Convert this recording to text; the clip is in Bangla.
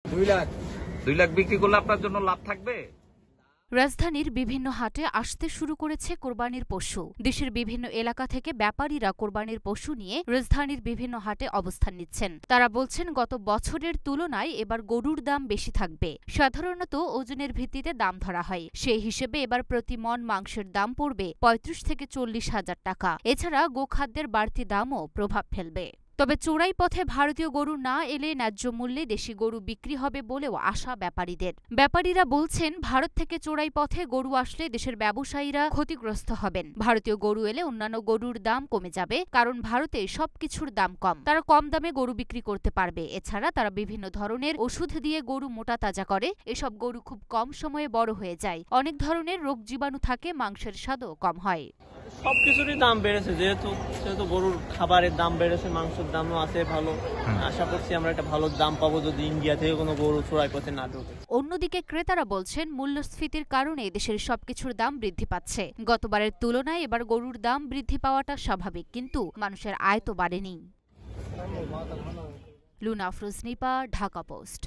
2 লাখ। 2 লাখ বিক্রি করলে আপনার জন্য লাভ থাকবে? রাজধানীর বিভিন্ন হাটে আসতে শুরু করেছে কোরবানির পশু। দেশের বিভিন্ন এলাকা থেকে ব্যাপারীরা কোরবানির পশু নিয়ে রাজধানীর বিভিন্ন হাটে অবস্থান নিচ্ছেন। তারা বলছেন, গত বছরের তুলনায় এবার গরুর দাম বেশি থাকবে। সাধারণত ওজনের ভিত্তিতে দাম ধরা হয়। সেই হিসেবে এবার প্রতি মণ মাংসের দাম পড়বে ৩৫ থেকে ৪০ হাজার টাকা। এছাড়া গোখাদ্যের বাড়তি দামও প্রভাব ফেলবে। তবে চোরাই পথে ভারতীয় গরু না এলে ন্যায্য মূল্যে দেশি গরু বিক্রি হবে বলেও আশা ব্যাপারীদের। ব্যাপারীরা বলছেন, ভারত থেকে চোরাই পথে গরু আসলে দেশের ব্যবসায়ীরা ক্ষতিগ্রস্ত হবেন। ভারতীয় গরু এলে অন্যান্য গরুর দাম কমে যাবে, কারণ ভারতে সবকিছুর দাম কম। তারা কম দামে গরু বিক্রি করতে পারবে। এছাড়া তারা বিভিন্ন ধরনের ওষুধ দিয়ে গরু মোটা তাজা করে। এসব গরু খুব কম সময়ে বড় হয়ে যায়। অনেক ধরনের রোগ জীবাণু থাকে, মাংসের স্বাদও কম হয়। সবকিছুরই দাম বেড়েছে, যেহেতু গরুর খাবারের দাম বেড়েছে, মাংসের দামও আছে ভালো। আশা করছি আমরা একটা ভালো দাম পাবো যদি ইন্ডিয়া থেকে কোনো গরু চোরাই পথে না ঢোকে। অন্যদিকে ক্রেতারা বলছেন, মূল্যস্ফীতির কারণে দেশের সবকিছুর দাম বৃদ্ধি পাচ্ছে। গতবারের তুলনায় এবার গরুর দাম বৃদ্ধি পাওয়াটা স্বাভাবিক, কিন্তু মানুষের আয় তো বাড়েনি। লুনা আফরোজ নিপা, ঢাকা পোস্ট।